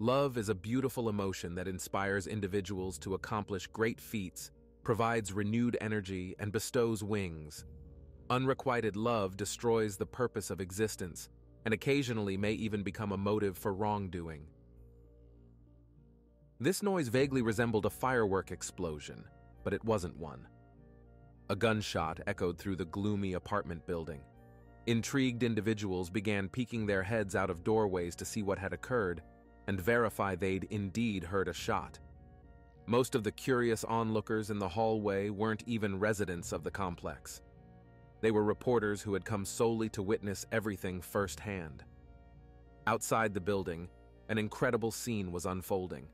Love is a beautiful emotion that inspires individuals to accomplish great feats, provides renewed energy, and bestows wings. Unrequited love destroys the purpose of existence, and occasionally may even become a motive for wrongdoing. This noise vaguely resembled a firework explosion, but it wasn't one. A gunshot echoed through the gloomy apartment building. Intrigued individuals began peeking their heads out of doorways to see what had occurred and verify they'd indeed heard a shot. Most of the curious onlookers in the hallway weren't even residents of the complex. They were reporters who had come solely to witness everything firsthand. Outside the building, an incredible scene was unfolding.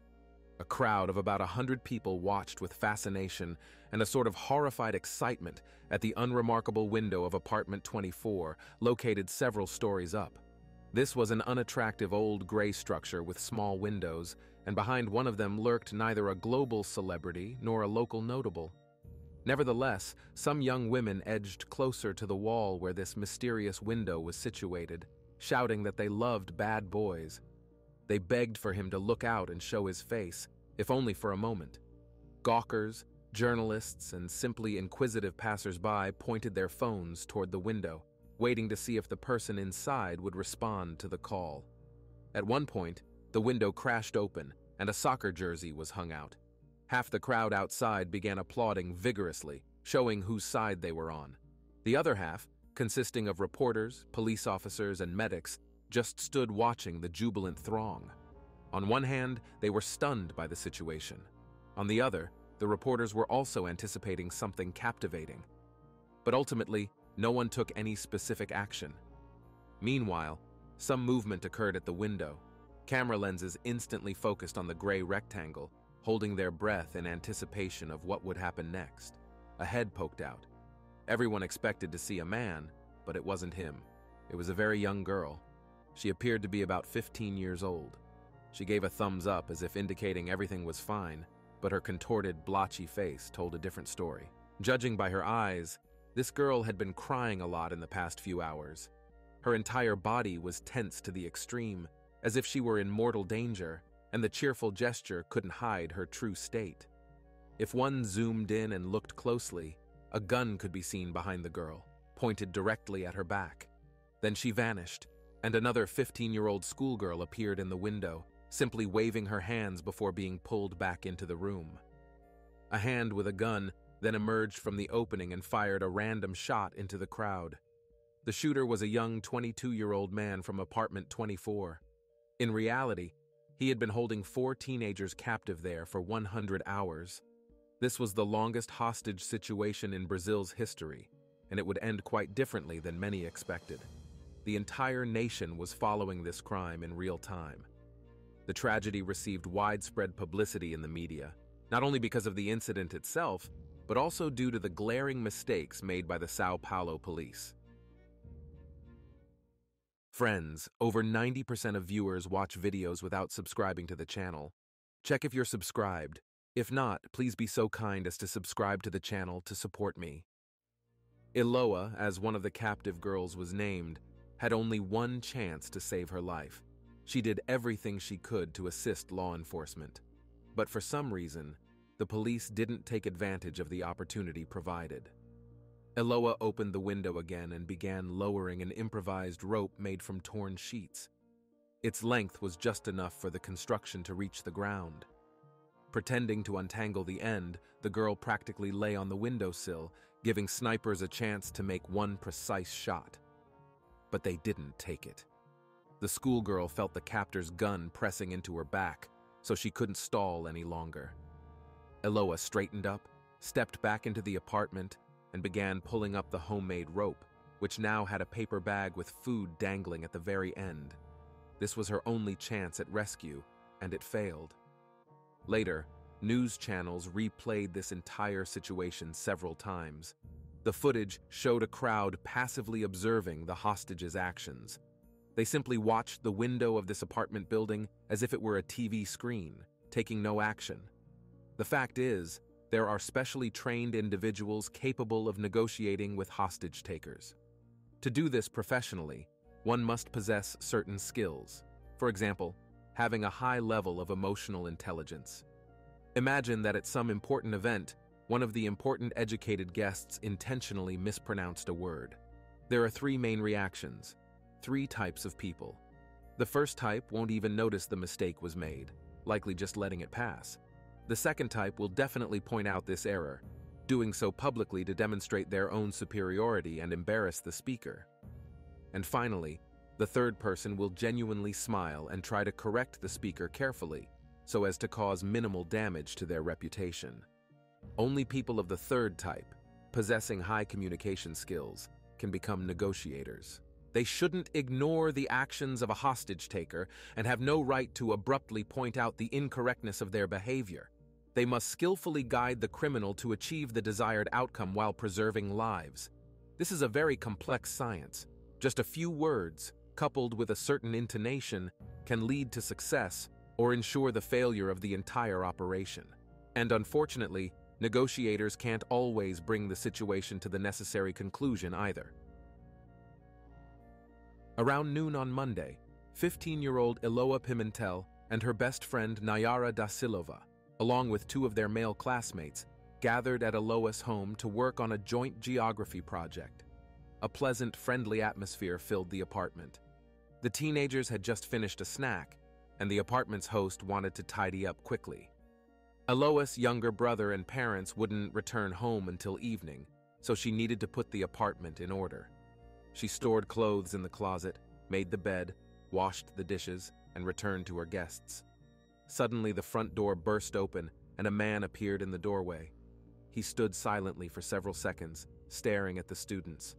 A crowd of about 100 people watched with fascination and a sort of horrified excitement at the unremarkable window of apartment 24, located several stories up. This was an unattractive old gray structure with small windows, and behind one of them lurked neither a global celebrity nor a local notable. Nevertheless, some young women edged closer to the wall where this mysterious window was situated, shouting that they loved bad boys. They begged for him to look out and show his face, if only for a moment. Gawkers, journalists, and simply inquisitive passers-by pointed their phones toward the window, waiting to see if the person inside would respond to the call. At one point, the window crashed open and a soccer jersey was hung out. Half the crowd outside began applauding vigorously, showing whose side they were on. The other half, consisting of reporters, police officers, and medics, just stood watching the jubilant throng. On one hand, they were stunned by the situation. On the other, the reporters were also anticipating something captivating. But ultimately, no one took any specific action. Meanwhile, some movement occurred at the window. Camera lenses instantly focused on the gray rectangle, holding their breath in anticipation of what would happen next. A head poked out. Everyone expected to see a man, but it wasn't him. It was a very young girl. She appeared to be about 15 years old. She gave a thumbs up as if indicating everything was fine, but her contorted, blotchy face told a different story. Judging by her eyes, this girl had been crying a lot in the past few hours. Her entire body was tense to the extreme, as if she were in mortal danger, and the cheerful gesture couldn't hide her true state. If one zoomed in and looked closely, a gun could be seen behind the girl, pointed directly at her back. Then she vanished, and another 15-year-old schoolgirl appeared in the window, simply waving her hands before being pulled back into the room. A hand with a gun then emerged from the opening and fired a random shot into the crowd. The shooter was a young 22-year-old man from apartment 24. In reality, he had been holding 4 teenagers captive there for 100 hours. This was the longest hostage situation in Brazil's history, and it would end quite differently than many expected. The entire nation was following this crime in real time. The tragedy received widespread publicity in the media, not only because of the incident itself, but also due to the glaring mistakes made by the São Paulo police. Friends, over 90% of viewers watch videos without subscribing to the channel. Check if you're subscribed. If not, please be so kind as to subscribe to the channel to support me. Eloa, as one of the captive girls was named, had only one chance to save her life. She did everything she could to assist law enforcement. But for some reason, the police didn't take advantage of the opportunity provided. Eloa opened the window again and began lowering an improvised rope made from torn sheets. Its length was just enough for the construction to reach the ground. Pretending to untangle the end, the girl practically lay on the windowsill, giving snipers a chance to make one precise shot. But they didn't take it. The schoolgirl felt the captor's gun pressing into her back, so she couldn't stall any longer. Eloa straightened up, stepped back into the apartment, and began pulling up the homemade rope, which now had a paper bag with food dangling at the very end. This was her only chance at rescue, and it failed. Later, news channels replayed this entire situation several times. The footage showed a crowd passively observing the hostages' actions. They simply watched the window of this apartment building as if it were a TV screen, taking no action. The fact is, there are specially trained individuals capable of negotiating with hostage takers. To do this professionally, one must possess certain skills. For example, having a high level of emotional intelligence. Imagine that at some important event, one of the important educated guests intentionally mispronounced a word. There are three main reactions, three types of people. The first type won't even notice the mistake was made, likely just letting it pass. The second type will definitely point out this error, doing so publicly to demonstrate their own superiority and embarrass the speaker. And finally, the third person will genuinely smile and try to correct the speaker carefully, so as to cause minimal damage to their reputation. Only people of the third type, possessing high communication skills, can become negotiators. They shouldn't ignore the actions of a hostage taker and have no right to abruptly point out the incorrectness of their behavior. They must skillfully guide the criminal to achieve the desired outcome while preserving lives. This is a very complex science. Just a few words, coupled with a certain intonation, can lead to success or ensure the failure of the entire operation. And unfortunately, negotiators can't always bring the situation to the necessary conclusion either. Around noon on Monday, 15-year-old Eloa Pimentel and her best friend Nayara da Silva, along with two of their male classmates, gathered at Eloa's home to work on a joint geography project. A pleasant, friendly atmosphere filled the apartment. The teenagers had just finished a snack, and the apartment's host wanted to tidy up quickly. Eloa's younger brother and parents wouldn't return home until evening, so she needed to put the apartment in order. She stored clothes in the closet, made the bed, washed the dishes, and returned to her guests. Suddenly, the front door burst open, and a man appeared in the doorway. He stood silently for several seconds, staring at the students.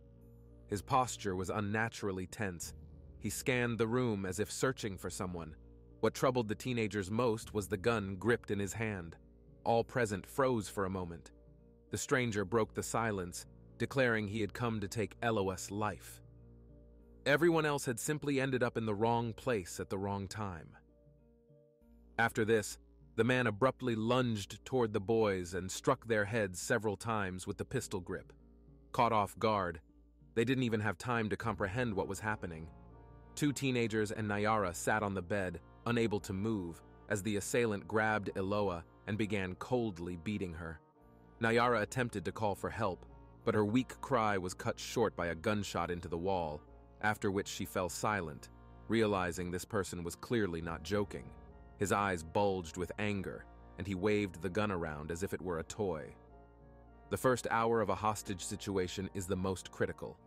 His posture was unnaturally tense. He scanned the room as if searching for someone. What troubled the teenagers most was the gun gripped in his hand. All present froze for a moment. The stranger broke the silence, declaring he had come to take Eloa's life. Everyone else had simply ended up in the wrong place at the wrong time. After this, the man abruptly lunged toward the boys and struck their heads several times with the pistol grip. Caught off guard, they didn't even have time to comprehend what was happening. Two teenagers and Nayara sat on the bed, unable to move, as the assailant grabbed Eloa and began coldly beating her. Nayara attempted to call for help, but her weak cry was cut short by a gunshot into the wall, after which she fell silent, realizing this person was clearly not joking. His eyes bulged with anger, and he waved the gun around as if it were a toy. The first hour of a hostage situation is the most critical.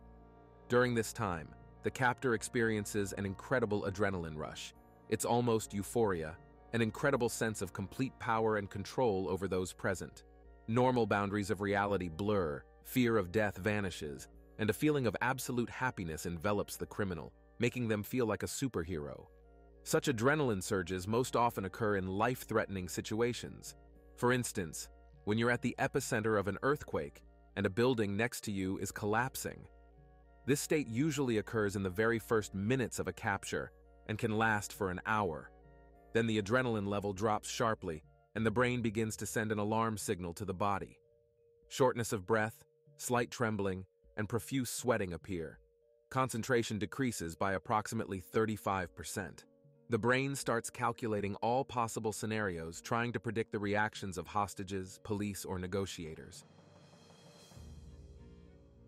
During this time, the captor experiences an incredible adrenaline rush. It's almost euphoria, an incredible sense of complete power and control over those present. Normal boundaries of reality blur, fear of death vanishes, and a feeling of absolute happiness envelops the criminal, making them feel like a superhero. Such adrenaline surges most often occur in life-threatening situations. For instance, when you're at the epicenter of an earthquake and a building next to you is collapsing. This state usually occurs in the very first minutes of a capture and can last for an hour. Then the adrenaline level drops sharply, and the brain begins to send an alarm signal to the body. Shortness of breath, slight trembling, and profuse sweating appear. Concentration decreases by approximately 35%. The brain starts calculating all possible scenarios, trying to predict the reactions of hostages, police, or negotiators.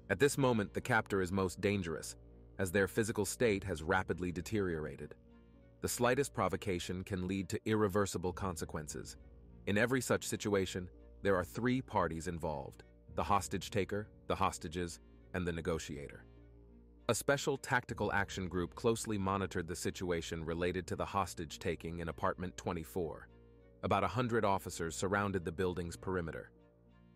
At this moment, the captor is most dangerous, as their physical state has rapidly deteriorated. The slightest provocation can lead to irreversible consequences. In every such situation, there are three parties involved: the hostage taker, the hostages, and the negotiator. A special tactical action group closely monitored the situation related to the hostage taking in apartment 24. About 100 officers surrounded the building's perimeter.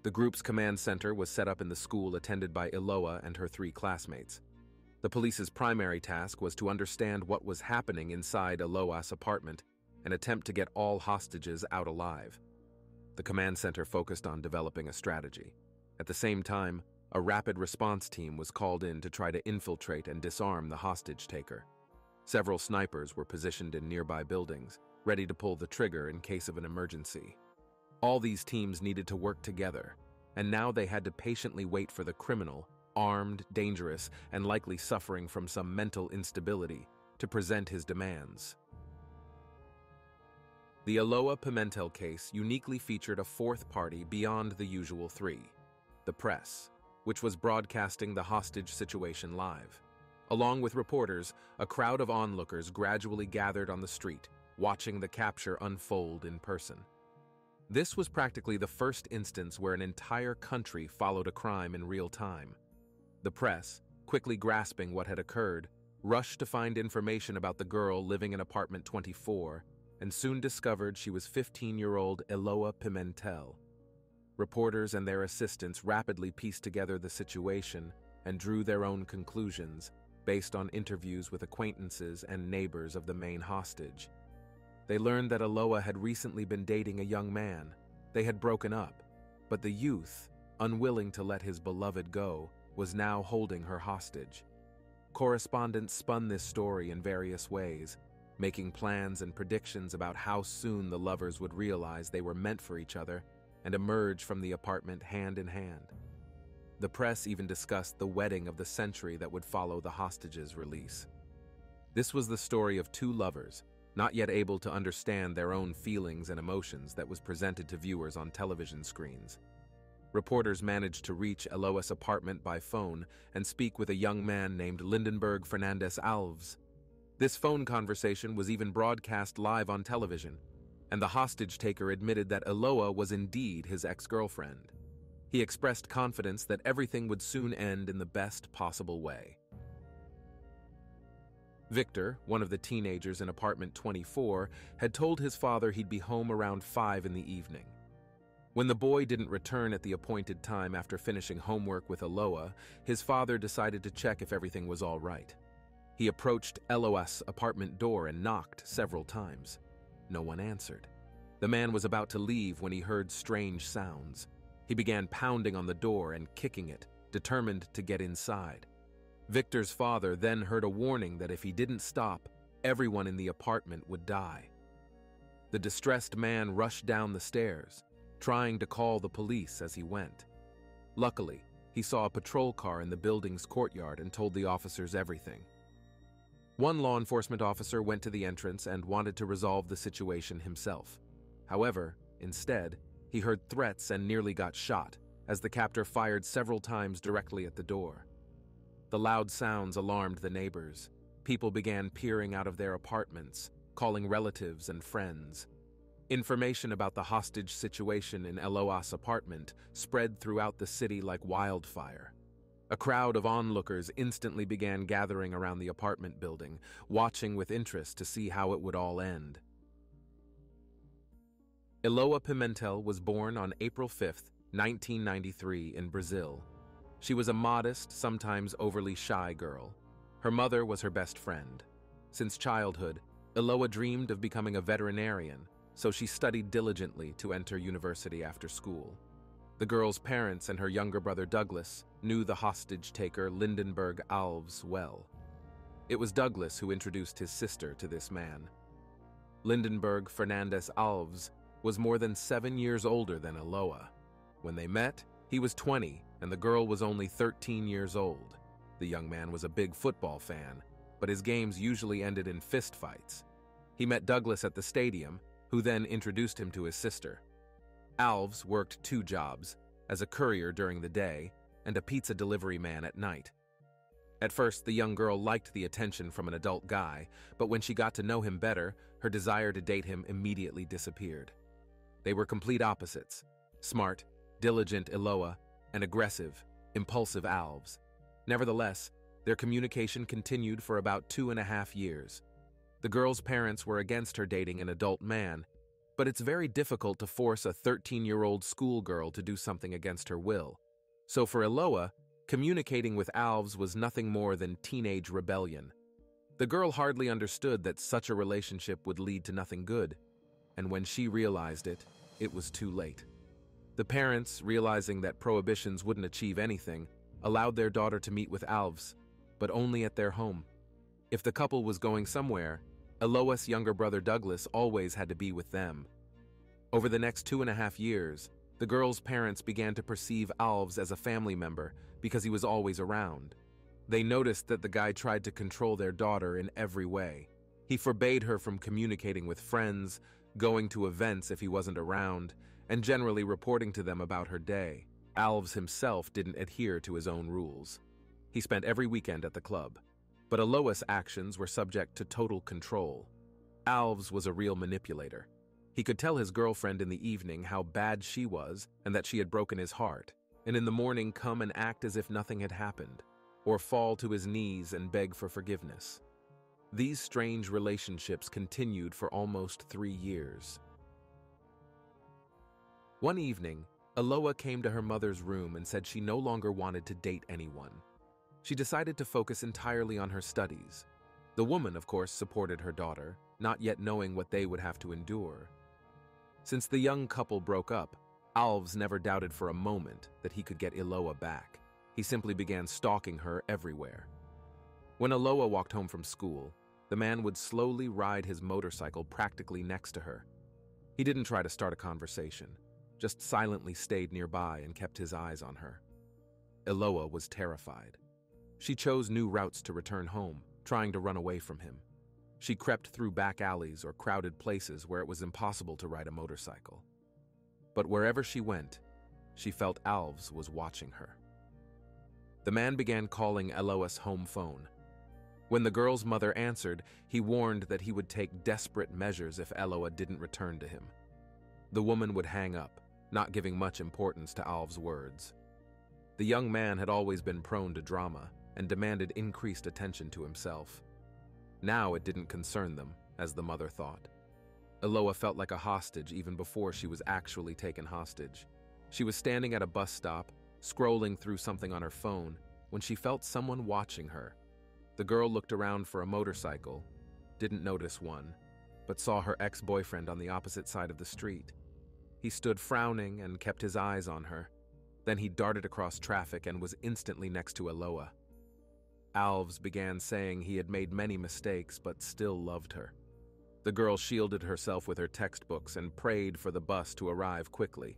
The group's command center was set up in the school attended by Eloa and her three classmates. The police's primary task was to understand what was happening inside Eloa's apartment and attempt to get all hostages out alive. The command center focused on developing a strategy. At the same time, a rapid response team was called in to try to infiltrate and disarm the hostage taker. Several snipers were positioned in nearby buildings, ready to pull the trigger in case of an emergency. All these teams needed to work together, and now they had to patiently wait for the criminal, armed, dangerous, and likely suffering from some mental instability, to present his demands. The Eloa Pimentel case uniquely featured a fourth party beyond the usual three: the press, which was broadcasting the hostage situation live. Along with reporters, a crowd of onlookers gradually gathered on the street, watching the capture unfold in person. This was practically the first instance where an entire country followed a crime in real time. The press, quickly grasping what had occurred, rushed to find information about the girl living in apartment 24 and soon discovered she was 15-year-old Eloa Pimentel. Reporters and their assistants rapidly pieced together the situation and drew their own conclusions based on interviews with acquaintances and neighbors of the main hostage. They learned that Eloa had recently been dating a young man. They had broken up, but the youth, unwilling to let his beloved go, was now holding her hostage. Correspondents spun this story in various ways, making plans and predictions about how soon the lovers would realize they were meant for each other and emerge from the apartment hand in hand. The press even discussed the wedding of the century that would follow the hostage's release. This was the story of two lovers, not yet able to understand their own feelings and emotions, that was presented to viewers on television screens. Reporters managed to reach Eloa's apartment by phone and speak with a young man named Lindenberg Fernandez Alves. This phone conversation was even broadcast live on television, and the hostage-taker admitted that Eloa was indeed his ex-girlfriend. He expressed confidence that everything would soon end in the best possible way. Victor, one of the teenagers in apartment 24, had told his father he'd be home around 5 in the evening. When the boy didn't return at the appointed time after finishing homework with Eloa, his father decided to check if everything was all right. He approached Eloa's apartment door and knocked several times. No one answered. The man was about to leave when he heard strange sounds. He began pounding on the door and kicking it, determined to get inside. Victor's father then heard a warning that if he didn't stop, everyone in the apartment would die. The distressed man rushed down the stairs, trying to call the police as he went. Luckily, he saw a patrol car in the building's courtyard and told the officers everything. One law enforcement officer went to the entrance and wanted to resolve the situation himself. However, instead, he heard threats and nearly got shot as the captor fired several times directly at the door. The loud sounds alarmed the neighbors. People began peering out of their apartments, calling relatives and friends. Information about the hostage situation in Eloa's apartment spread throughout the city like wildfire. A crowd of onlookers instantly began gathering around the apartment building, watching with interest to see how it would all end. Eloa Pimentel was born on April 5, 1993, in Brazil. She was a modest, sometimes overly shy girl. Her mother was her best friend. Since childhood, Eloa dreamed of becoming a veterinarian, so she studied diligently to enter university after school. The girl's parents and her younger brother Douglas knew the hostage-taker Lindenberg Alves well. It was Douglas who introduced his sister to this man. Lindenberg Fernandez Alves was more than 7 years older than Eloa. When they met, he was 20 and the girl was only 13 years old. The young man was a big football fan, but his games usually ended in fistfights. He met Douglas at the stadium, who then introduced him to his sister. Alves worked 2 jobs, as a courier during the day and a pizza delivery man at night. At first, the young girl liked the attention from an adult guy, but when she got to know him better, her desire to date him immediately disappeared. They were complete opposites: smart, diligent Eloa, and aggressive, impulsive Alves. Nevertheless, their communication continued for about 2.5 years. The girl's parents were against her dating an adult man, but it's very difficult to force a 13-year-old schoolgirl to do something against her will. So for Eloa, communicating with Alves was nothing more than teenage rebellion. The girl hardly understood that such a relationship would lead to nothing good, and when she realized it, it was too late. The parents, realizing that prohibitions wouldn't achieve anything, allowed their daughter to meet with Alves, but only at their home. If the couple was going somewhere, Eloa's younger brother Douglas always had to be with them. Over the next 2.5 years, the girl's parents began to perceive Alves as a family member because he was always around. They noticed that the guy tried to control their daughter in every way. He forbade her from communicating with friends, going to events if he wasn't around, and generally reporting to them about her day. Alves himself didn't adhere to his own rules. He spent every weekend at the club, but Eloa's actions were subject to total control. Alves was a real manipulator. He could tell his girlfriend in the evening how bad she was and that she had broken his heart, and in the morning come and act as if nothing had happened, or fall to his knees and beg for forgiveness. These strange relationships continued for almost 3 years. One evening, Eloa came to her mother's room and said she no longer wanted to date anyone. She decided to focus entirely on her studies. The woman, of course, supported her daughter, not yet knowing what they would have to endure. Since the young couple broke up, Alves never doubted for a moment that he could get Eloa back. He simply began stalking her everywhere. When Eloa walked home from school, the man would slowly ride his motorcycle practically next to her. He didn't try to start a conversation, just silently stayed nearby and kept his eyes on her. Eloa was terrified. She chose new routes to return home, trying to run away from him. She crept through back alleys or crowded places where it was impossible to ride a motorcycle. But wherever she went, she felt Alves was watching her. The man began calling Eloa's home phone. When the girl's mother answered, he warned that he would take desperate measures if Eloa didn't return to him. The woman would hang up, not giving much importance to Alves' words. The young man had always been prone to drama and demanded increased attention to himself. Now it didn't concern them, as the mother thought. Eloa felt like a hostage even before she was actually taken hostage. She was standing at a bus stop, scrolling through something on her phone, when she felt someone watching her. The girl looked around for a motorcycle, didn't notice one, but saw her ex-boyfriend on the opposite side of the street. He stood frowning and kept his eyes on her. Then he darted across traffic and was instantly next to Eloa. Alves began saying he had made many mistakes but still loved her. The girl shielded herself with her textbooks and prayed for the bus to arrive quickly.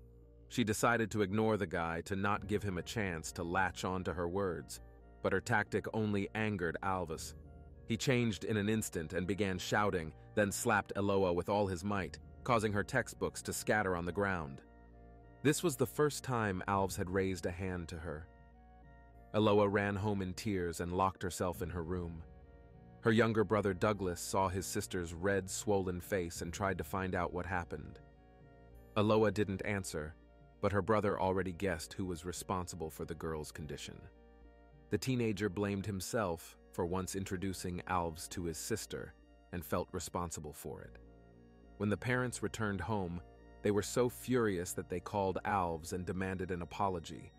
She decided to ignore the guy to not give him a chance to latch on to her words, but her tactic only angered Alves. He changed in an instant and began shouting, then slapped Eloa with all his might, causing her textbooks to scatter on the ground. This was the first time Alves had raised a hand to her. Eloa ran home in tears and locked herself in her room. Her younger brother Douglas saw his sister's red, swollen face and tried to find out what happened. Eloa didn't answer, but her brother already guessed who was responsible for the girl's condition. The teenager blamed himself for once introducing Alves to his sister and felt responsible for it. When the parents returned home, they were so furious that they called Alves and demanded an apology.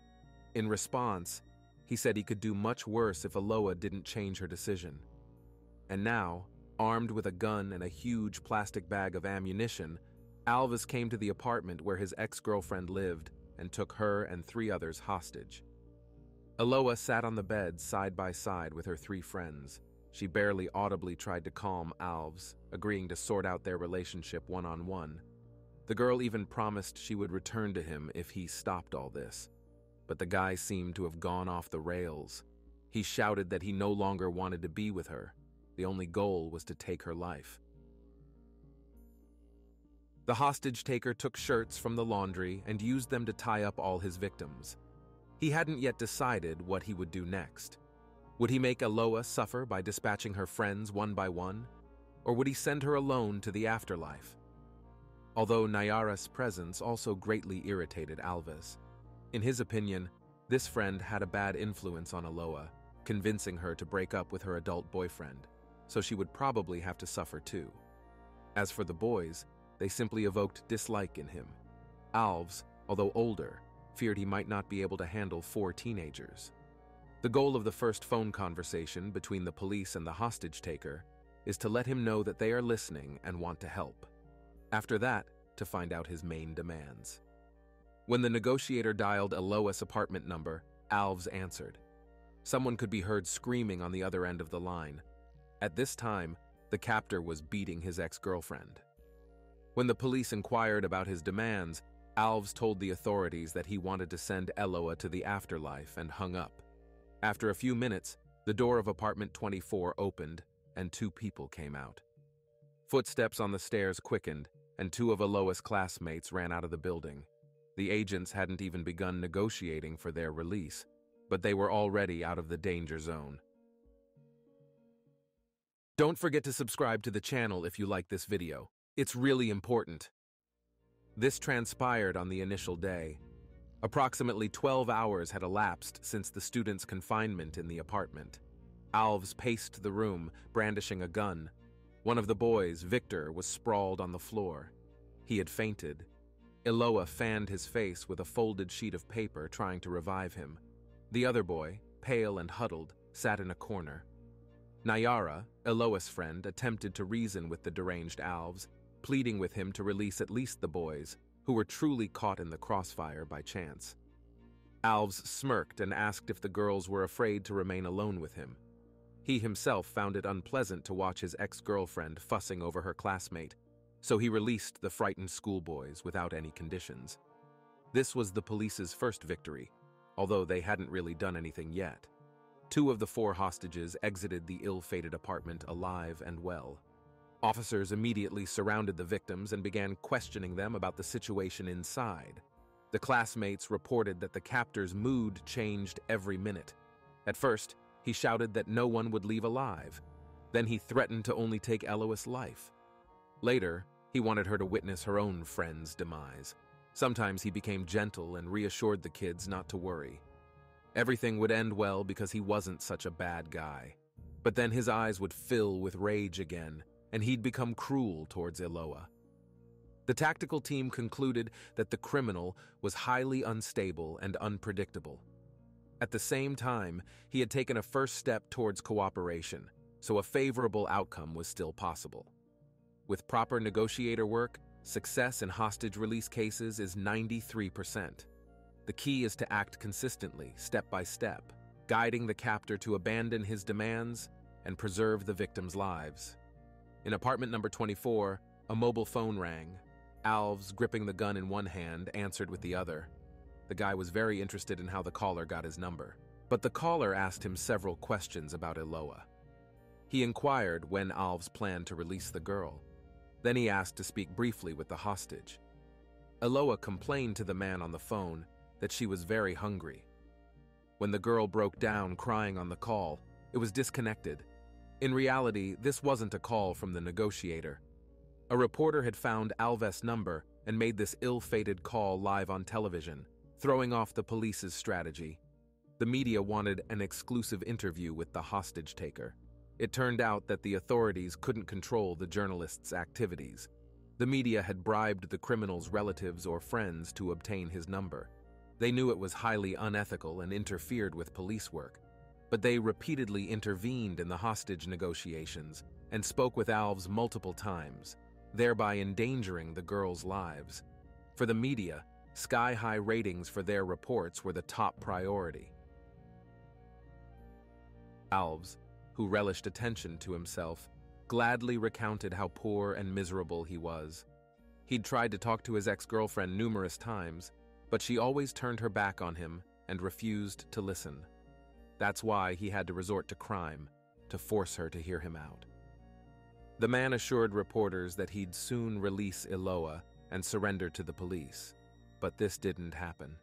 In response, he said he could do much worse if Eloa didn't change her decision. And now, armed with a gun and a huge plastic bag of ammunition, Alves came to the apartment where his ex-girlfriend lived and took her and 3 others hostage. Eloa sat on the bed side by side with her 3 friends. She barely audibly tried to calm Alves, agreeing to sort out their relationship one-on-one. The girl even promised she would return to him if he stopped all this. But the guy seemed to have gone off the rails. He shouted that he no longer wanted to be with her. The only goal was to take her life. The hostage-taker took shirts from the laundry and used them to tie up all his victims. He hadn't yet decided what he would do next. Would he make Eloa suffer by dispatching her friends one by one? Or would he send her alone to the afterlife? Although Nayara's presence also greatly irritated Alves. In his opinion, this friend had a bad influence on Eloa, convincing her to break up with her adult boyfriend, so she would probably have to suffer too. As for the boys, they simply evoked dislike in him. Alves, although older, feared he might not be able to handle 4 teenagers. The goal of the first phone conversation between the police and the hostage-taker is to let him know that they are listening and want to help. After that, to find out his main demands. When the negotiator dialed Eloa's apartment number, Alves answered. Someone could be heard screaming on the other end of the line. At this time, the captor was beating his ex-girlfriend. When the police inquired about his demands, Alves told the authorities that he wanted to send Eloa to the afterlife and hung up. After a few minutes, the door of apartment 24 opened and 2 people came out. Footsteps on the stairs quickened, and 2 of Eloa's classmates ran out of the building. The agents hadn't even begun negotiating for their release, but they were already out of the danger zone. Don't forget to subscribe to the channel if you like this video. It's really important. This transpired on the initial day. Approximately 12 hours had elapsed since the students' confinement in the apartment. Alves paced the room, brandishing a gun. One of the boys, Victor, was sprawled on the floor. He had fainted. Eloa fanned his face with a folded sheet of paper, trying to revive him. The other boy, pale and huddled, sat in a corner. Nayara, Eloa's friend, attempted to reason with the deranged Alves, pleading with him to release at least the boys, who were truly caught in the crossfire by chance. Alves smirked and asked if the girls were afraid to remain alone with him. He himself found it unpleasant to watch his ex-girlfriend fussing over her classmate, so he released the frightened schoolboys without any conditions. This was the police's first victory, although they hadn't really done anything yet. 2 of the 4 hostages exited the ill-fated apartment alive and well. Officers immediately surrounded the victims and began questioning them about the situation inside. The classmates reported that the captor's mood changed every minute. At first, he shouted that no one would leave alive. Then he threatened to only take Eloa's life. Later, he wanted her to witness her own friend's demise. Sometimes he became gentle and reassured the kids not to worry. Everything would end well because he wasn't such a bad guy. But then his eyes would fill with rage again, and he'd become cruel towards Eloa. The tactical team concluded that the criminal was highly unstable and unpredictable. At the same time, he had taken a first step towards cooperation, so a favorable outcome was still possible. With proper negotiator work, success in hostage release cases is 93%. The key is to act consistently, step by step, guiding the captor to abandon his demands and preserve the victims' lives. In apartment number 24, a mobile phone rang. Alves, gripping the gun in one hand, answered with the other. The guy was very interested in how the caller got his number, but the caller asked him several questions about Eloa. He inquired when Alves planned to release the girl. Then he asked to speak briefly with the hostage. Eloa complained to the man on the phone that she was very hungry. When the girl broke down crying on the call, it was disconnected. In reality, this wasn't a call from the negotiator. A reporter had found Alves' number and made this ill-fated call live on television, throwing off the police's strategy. The media wanted an exclusive interview with the hostage taker. It turned out that the authorities couldn't control the journalist's activities. The media had bribed the criminal's relatives or friends to obtain his number. They knew it was highly unethical and interfered with police work, but they repeatedly intervened in the hostage negotiations and spoke with Alves multiple times, thereby endangering the girls' lives. For the media, sky-high ratings for their reports were the top priority. Alves, who relished attention to himself, gladly recounted how poor and miserable he was. He'd tried to talk to his ex-girlfriend numerous times, but she always turned her back on him and refused to listen. That's why he had to resort to crime, to force her to hear him out. The man assured reporters that he'd soon release Eloa and surrender to the police, but this didn't happen.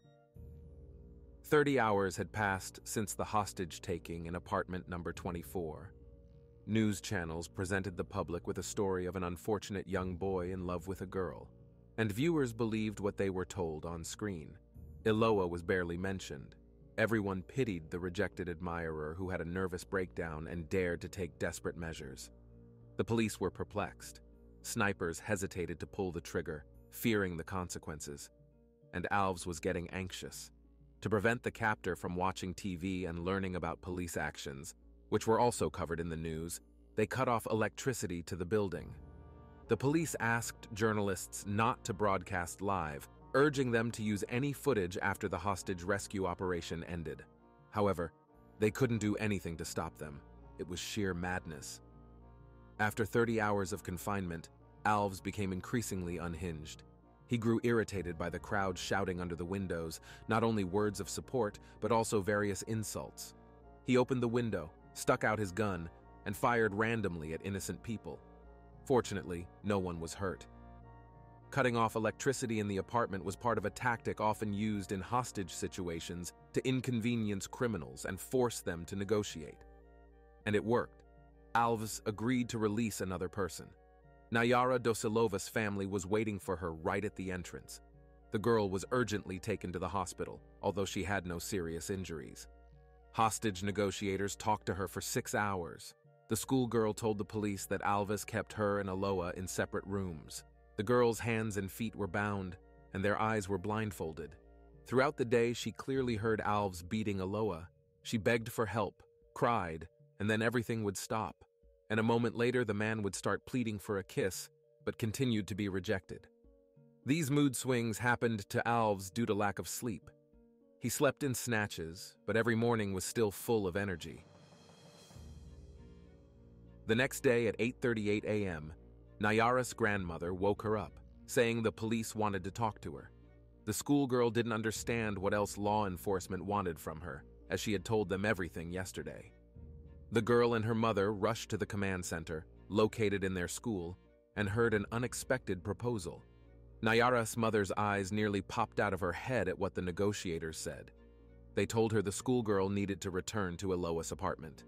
30 hours had passed since the hostage-taking in apartment number 24. News channels presented the public with a story of an unfortunate young boy in love with a girl, and viewers believed what they were told on screen. Eloa was barely mentioned. Everyone pitied the rejected admirer who had a nervous breakdown and dared to take desperate measures. The police were perplexed. Snipers hesitated to pull the trigger, fearing the consequences. And Alves was getting anxious. To prevent the captor from watching TV and learning about police actions, which were also covered in the news, they cut off electricity to the building. The police asked journalists not to broadcast live, urging them to use any footage after the hostage rescue operation ended. However, they couldn't do anything to stop them. It was sheer madness. After 30 hours of confinement, Alves became increasingly unhinged. He grew irritated by the crowd shouting under the windows, not only words of support, but also various insults. He opened the window, stuck out his gun, and fired randomly at innocent people. Fortunately, no one was hurt. Cutting off electricity in the apartment was part of a tactic often used in hostage situations to inconvenience criminals and force them to negotiate. And it worked. Alves agreed to release another person. Nayara Dosilova's family was waiting for her right at the entrance. The girl was urgently taken to the hospital, although she had no serious injuries. Hostage negotiators talked to her for 6 hours. The schoolgirl told the police that Alves kept her and Eloa in separate rooms. The girl's hands and feet were bound, and their eyes were blindfolded. Throughout the day, she clearly heard Alves beating Eloa. She begged for help, cried, and then everything would stop. And a moment later, the man would start pleading for a kiss, but continued to be rejected. These mood swings happened to Alves due to lack of sleep. He slept in snatches, but every morning was still full of energy. The next day at 8:38 a.m., Nayara's grandmother woke her up, saying the police wanted to talk to her. The schoolgirl didn't understand what else law enforcement wanted from her, as she had told them everything yesterday. The girl and her mother rushed to the command center, located in their school, and heard an unexpected proposal. Nayara's mother's eyes nearly popped out of her head at what the negotiators said. They told her the schoolgirl needed to return to Eloa's apartment.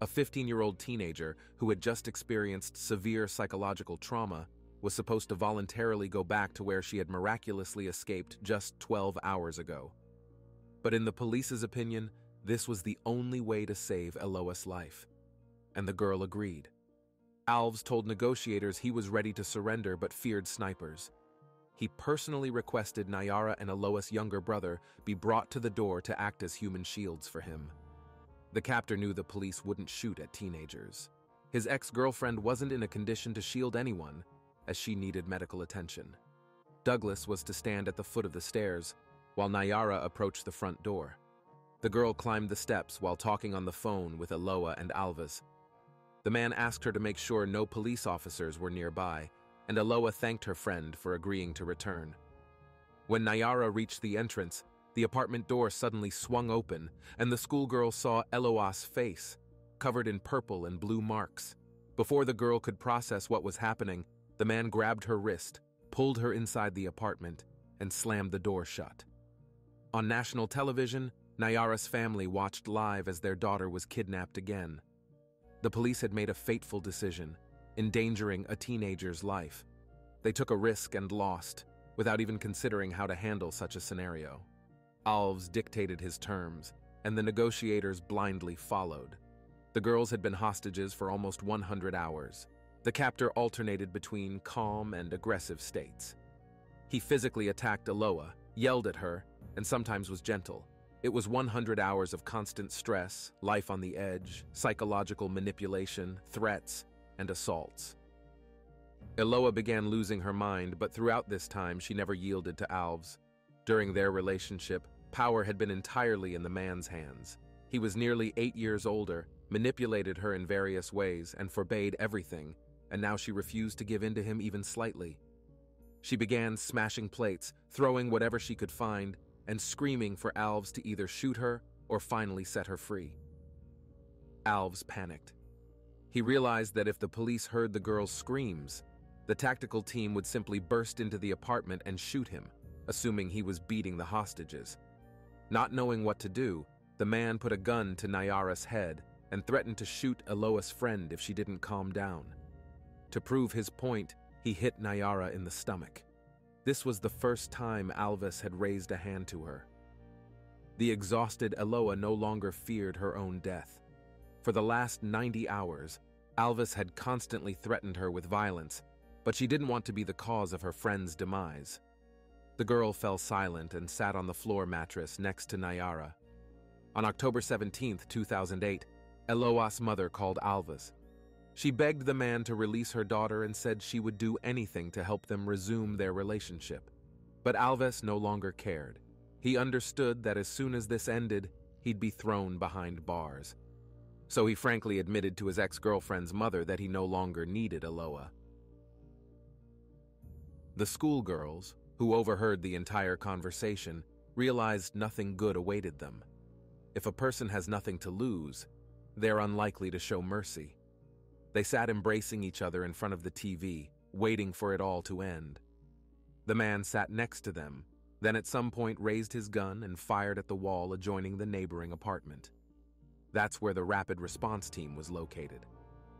A 15-year-old teenager who had just experienced severe psychological trauma was supposed to voluntarily go back to where she had miraculously escaped just 12 hours ago. But in the police's opinion, this was the only way to save Eloa's life. And the girl agreed. Alves told negotiators he was ready to surrender but feared snipers. He personally requested Nayara and Eloa's younger brother be brought to the door to act as human shields for him. The captor knew the police wouldn't shoot at teenagers. His ex-girlfriend wasn't in a condition to shield anyone, as she needed medical attention. Douglas was to stand at the foot of the stairs, while Nayara approached the front door. The girl climbed the steps while talking on the phone with Eloa and Alves. The man asked her to make sure no police officers were nearby, and Eloa thanked her friend for agreeing to return. When Nayara reached the entrance, the apartment door suddenly swung open, and the schoolgirl saw Eloa's face, covered in purple and blue marks. Before the girl could process what was happening, the man grabbed her wrist, pulled her inside the apartment, and slammed the door shut. On national television, Nayara's family watched live as their daughter was kidnapped again. The police had made a fateful decision, endangering a teenager's life. They took a risk and lost, without even considering how to handle such a scenario. Alves dictated his terms, and the negotiators blindly followed. The girls had been hostages for almost 100 hours. The captor alternated between calm and aggressive states. He physically attacked Eloa, yelled at her, and sometimes was gentle. It was 100 hours of constant stress, life on the edge, psychological manipulation, threats, and assaults. Eloa began losing her mind, but throughout this time she never yielded to Alves. During their relationship, power had been entirely in the man's hands. He was nearly 8 years older, manipulated her in various ways, and forbade everything, and now she refused to give in to him even slightly. She began smashing plates, throwing whatever she could find, and screaming for Alves to either shoot her or finally set her free. Alves panicked. He realized that if the police heard the girl's screams, the tactical team would simply burst into the apartment and shoot him, assuming he was beating the hostages. Not knowing what to do, the man put a gun to Nayara's head and threatened to shoot Eloa's friend if she didn't calm down. To prove his point, he hit Nayara in the stomach. This was the first time Alves had raised a hand to her. The exhausted Eloa no longer feared her own death. For the last 90 hours, Alves had constantly threatened her with violence, but she didn't want to be the cause of her friend's demise. The girl fell silent and sat on the floor mattress next to Nayara. On October 17, 2008, Eloa's mother called Alves. She begged the man to release her daughter and said she would do anything to help them resume their relationship. But Alves no longer cared. He understood that as soon as this ended, he'd be thrown behind bars. So he frankly admitted to his ex-girlfriend's mother that he no longer needed Eloa. The schoolgirls, who overheard the entire conversation, realized nothing good awaited them. If a person has nothing to lose, they're unlikely to show mercy. They sat embracing each other in front of the TV, waiting for it all to end. The man sat next to them, then at some point raised his gun and fired at the wall adjoining the neighboring apartment. That's where the rapid response team was located.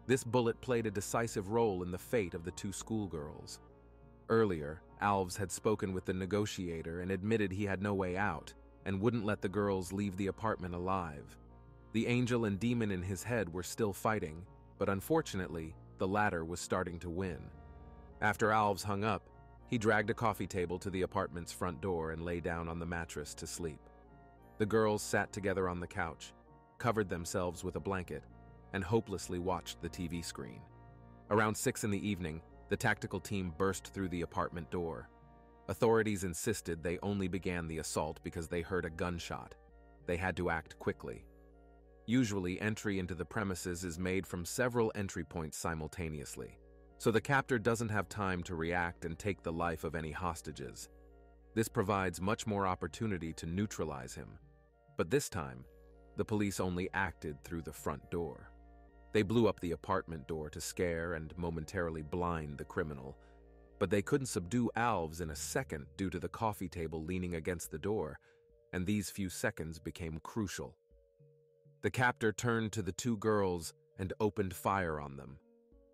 This bullet played a decisive role in the fate of the two schoolgirls. Earlier, Alves had spoken with the negotiator and admitted he had no way out and wouldn't let the girls leave the apartment alive. The angel and demon in his head were still fighting, but unfortunately, the latter was starting to win. After Alves hung up, he dragged a coffee table to the apartment's front door and lay down on the mattress to sleep. The girls sat together on the couch, covered themselves with a blanket, and hopelessly watched the TV screen. Around 6 p.m, the tactical team burst through the apartment door. Authorities insisted they only began the assault because they heard a gunshot. They had to act quickly. Usually, entry into the premises is made from several entry points simultaneously, so the captor doesn't have time to react and take the life of any hostages. This provides much more opportunity to neutralize him. But this time, the police only acted through the front door. They blew up the apartment door to scare and momentarily blind the criminal, but they couldn't subdue Alves in a second due to the coffee table leaning against the door, and these few seconds became crucial. The captor turned to the two girls and opened fire on them.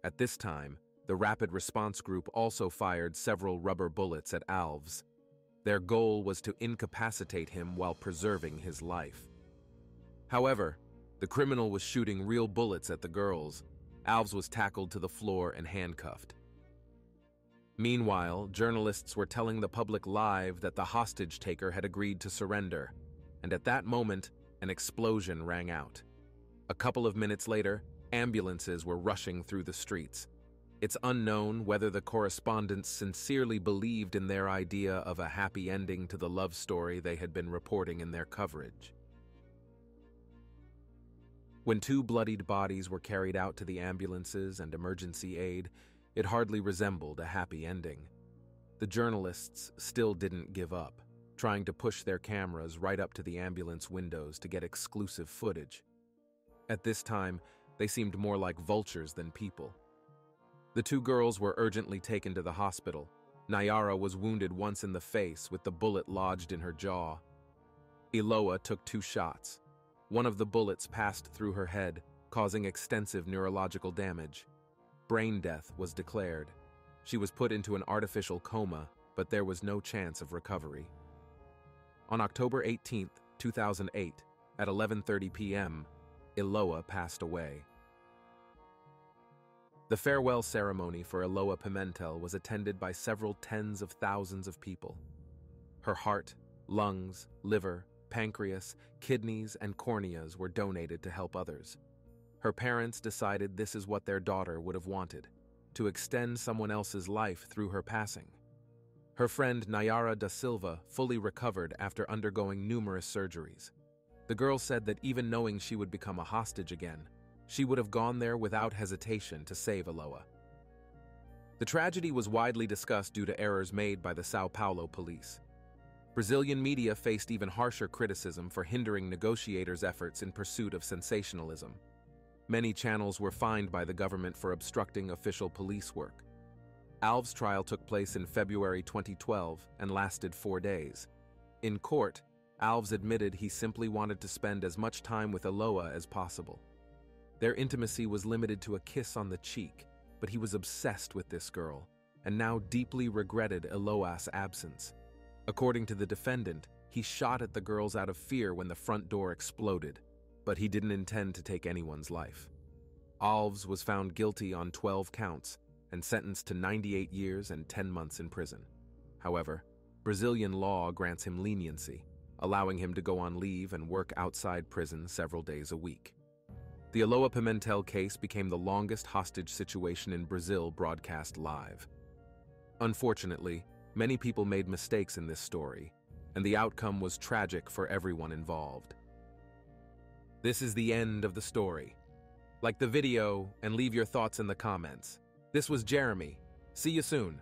At this time, the rapid response group also fired several rubber bullets at Alves. Their goal was to incapacitate him while preserving his life. However, the criminal was shooting real bullets at the girls. Alves was tackled to the floor and handcuffed. Meanwhile, journalists were telling the public live that the hostage taker had agreed to surrender, and at that moment, an explosion rang out. A couple of minutes later, ambulances were rushing through the streets. It's unknown whether the correspondents sincerely believed in their idea of a happy ending to the love story they had been reporting in their coverage. When two bloodied bodies were carried out to the ambulances and emergency aid, it hardly resembled a happy ending. The journalists still didn't give up, trying to push their cameras right up to the ambulance windows to get exclusive footage. At this time, they seemed more like vultures than people. The two girls were urgently taken to the hospital. Nayara was wounded once in the face with the bullet lodged in her jaw. Eloa took 2 shots. One of the bullets passed through her head, causing extensive neurological damage. Brain death was declared. She was put into an artificial coma, but there was no chance of recovery. On October 18, 2008, at 11:30 p.m., Eloa passed away. The farewell ceremony for Eloa Pimentel was attended by several tens of thousands of people. Her heart, lungs, liver, pancreas, kidneys, and corneas were donated to help others. Her parents decided this is what their daughter would have wanted, to extend someone else's life through her passing. Her friend Nayara da Silva fully recovered after undergoing numerous surgeries. The girl said that even knowing she would become a hostage again, she would have gone there without hesitation to save Eloa. The tragedy was widely discussed due to errors made by the São Paulo police. Brazilian media faced even harsher criticism for hindering negotiators' efforts in pursuit of sensationalism. Many channels were fined by the government for obstructing official police work. Alves' trial took place in February 2012 and lasted 4 days. In court, Alves admitted he simply wanted to spend as much time with Eloa as possible. Their intimacy was limited to a kiss on the cheek, but he was obsessed with this girl and now deeply regretted Eloa's absence. According to the defendant, he shot at the girls out of fear when the front door exploded, but he didn't intend to take anyone's life. Alves was found guilty on 12 counts and sentenced to 98 years and 10 months in prison. However, Brazilian law grants him leniency, allowing him to go on leave and work outside prison several days a week. The Eloa Pimentel case became the longest hostage situation in Brazil broadcast live. Unfortunately, many people made mistakes in this story, and the outcome was tragic for everyone involved. This is the end of the story. Like the video and leave your thoughts in the comments. This was Jeremy. See you soon.